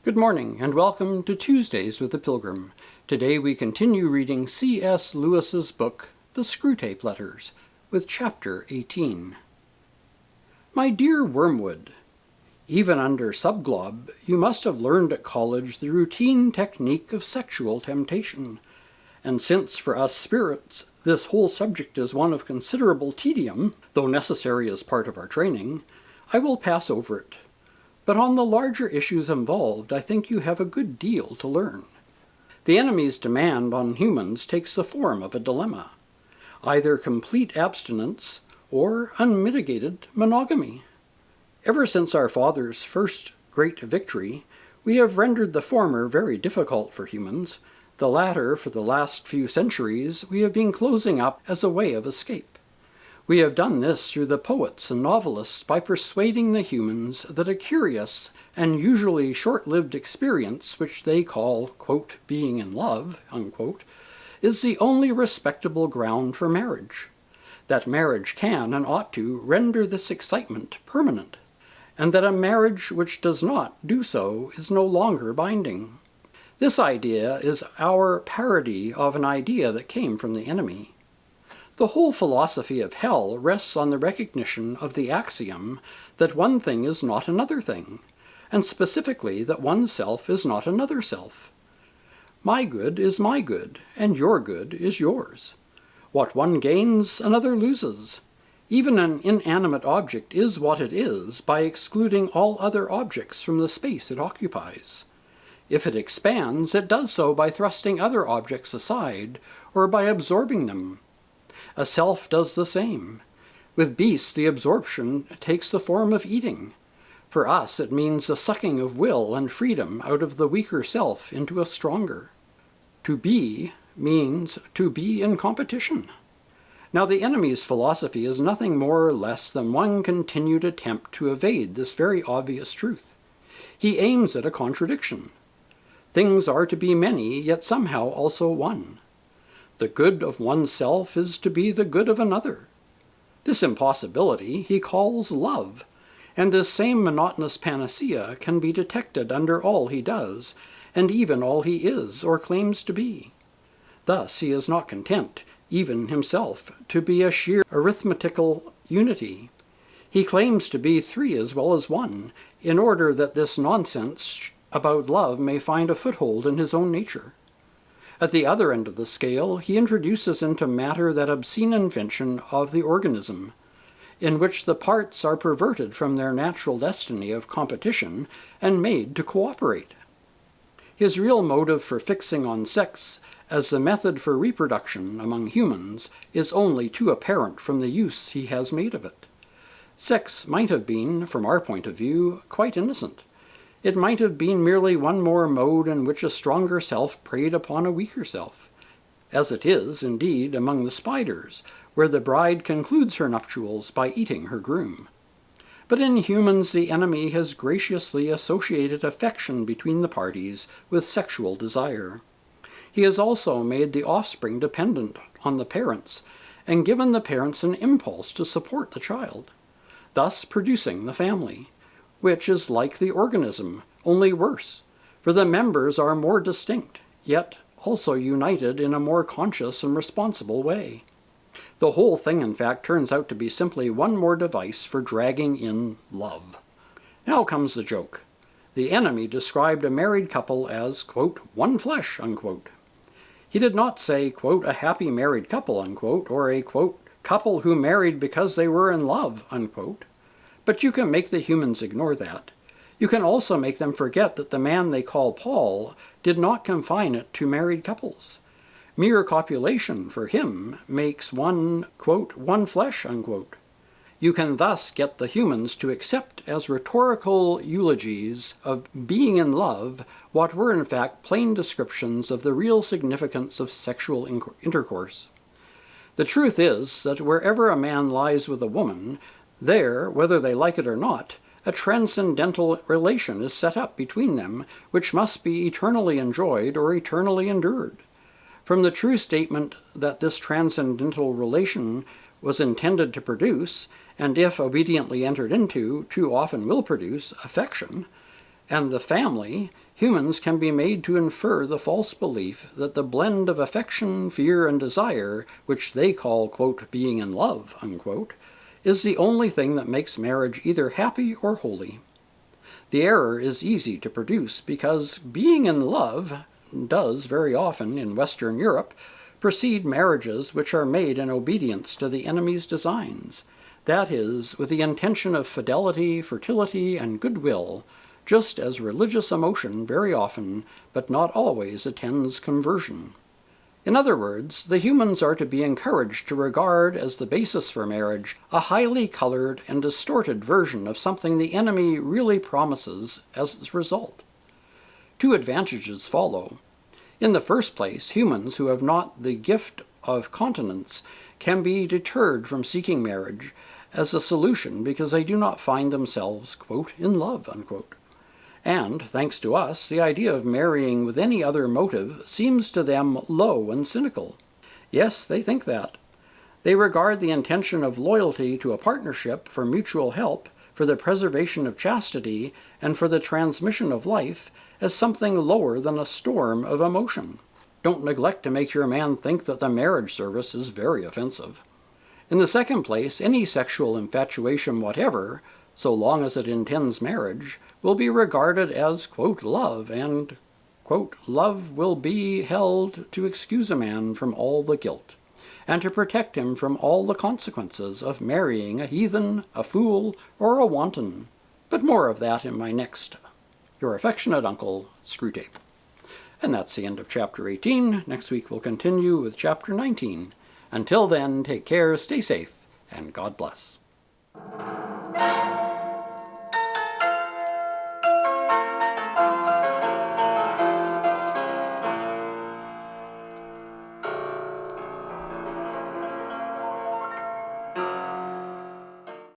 Good morning, and welcome to Tuesdays with the Pilgrim. Today we continue reading C.S. Lewis's book, The Screwtape Letters, with Chapter 18. My dear Wormwood, even under subglob, you must have learned at college the routine technique of sexual temptation. And since for us spirits this whole subject is one of considerable tedium, though necessary as part of our training, I will pass over it. But on the larger issues involved, I think you have a good deal to learn. The enemy's demand on humans takes the form of a dilemma: either complete abstinence or unmitigated monogamy. Ever since our father's first great victory, we have rendered the former very difficult for humans. The latter, for the last few centuries, we have been closing up as a way of escape. We have done this through the poets and novelists by persuading the humans that a curious and usually short-lived experience which they call, quote, being in love, unquote, is the only respectable ground for marriage, that marriage can and ought to render this excitement permanent, and that a marriage which does not do so is no longer binding. This idea is our parody of an idea that came from the enemy. The whole philosophy of hell rests on the recognition of the axiom that one thing is not another thing, and specifically that one self is not another self. My good is my good, and your good is yours. What one gains, another loses. Even an inanimate object is what it is by excluding all other objects from the space it occupies. If it expands, it does so by thrusting other objects aside, or by absorbing them. A self does the same. With beasts, the absorption takes the form of eating. For us, it means the sucking of will and freedom out of the weaker self into a stronger. To be means to be in competition. Now, the enemy's philosophy is nothing more or less than one continued attempt to evade this very obvious truth. He aims at a contradiction. Things are to be many, yet somehow also one. The good of oneself is to be the good of another. This impossibility he calls love, and this same monotonous panacea can be detected under all he does, and even all he is or claims to be. Thus he is not content, even himself, to be a sheer arithmetical unity. He claims to be three as well as one, in order that this nonsense about love may find a foothold in his own nature. At the other end of the scale, he introduces into matter that obscene invention of the organism, in which the parts are perverted from their natural destiny of competition and made to cooperate. His real motive for fixing on sex as the method for reproduction among humans is only too apparent from the use he has made of it. Sex might have been, from our point of view, quite innocent. It might have been merely one more mode in which a stronger self preyed upon a weaker self, as it is, indeed, among the spiders, where the bride concludes her nuptials by eating her groom. But in humans the enemy has graciously associated affection between the parties with sexual desire. He has also made the offspring dependent on the parents, and given the parents an impulse to support the child, thus producing the family, which is like the organism, only worse, for the members are more distinct, yet also united in a more conscious and responsible way. The whole thing, in fact, turns out to be simply one more device for dragging in love. Now comes the joke. The enemy described a married couple as, quote, one flesh, unquote. He did not say, quote, a happy married couple, unquote, or a, quote, couple who married because they were in love, unquote. But you can make the humans ignore that. You can also make them forget that the man they call Paul did not confine it to married couples. Mere copulation, for him, makes one, quote, one flesh, unquote. You can thus get the humans to accept as rhetorical eulogies of being in love what were in fact plain descriptions of the real significance of sexual intercourse. The truth is that wherever a man lies with a woman, there, whether they like it or not, a transcendental relation is set up between them which must be eternally enjoyed or eternally endured. From the true statement that this transcendental relation was intended to produce, and if obediently entered into, too often will produce, affection, and the family, humans can be made to infer the false belief that the blend of affection, fear, and desire, which they call, quote, being in love, unquote, is the only thing that makes marriage either happy or holy. The error is easy to produce because being in love does very often in Western Europe precede marriages which are made in obedience to the enemy's designs, that is, with the intention of fidelity, fertility, and goodwill, just as religious emotion very often, but not always, attends conversion. In other words, the humans are to be encouraged to regard as the basis for marriage a highly colored and distorted version of something the enemy really promises as its result. Two advantages follow. In the first place, humans who have not the gift of continence can be deterred from seeking marriage as a solution because they do not find themselves, quote, in love, unquote. And, thanks to us, the idea of marrying with any other motive seems to them low and cynical. Yes, they think that. They regard the intention of loyalty to a partnership for mutual help, for the preservation of chastity, and for the transmission of life as something lower than a storm of emotion. Don't neglect to make your man think that the marriage service is very offensive. In the second place, any sexual infatuation whatever, so long as it intends marriage, will be regarded as, quote, love, and, quote, love will be held to excuse a man from all the guilt, and to protect him from all the consequences of marrying a heathen, a fool, or a wanton. But more of that in my next. Your affectionate uncle, Screwtape. And that's the end of Chapter 18. Next week we'll continue with Chapter 19. Until then, take care, stay safe, and God bless.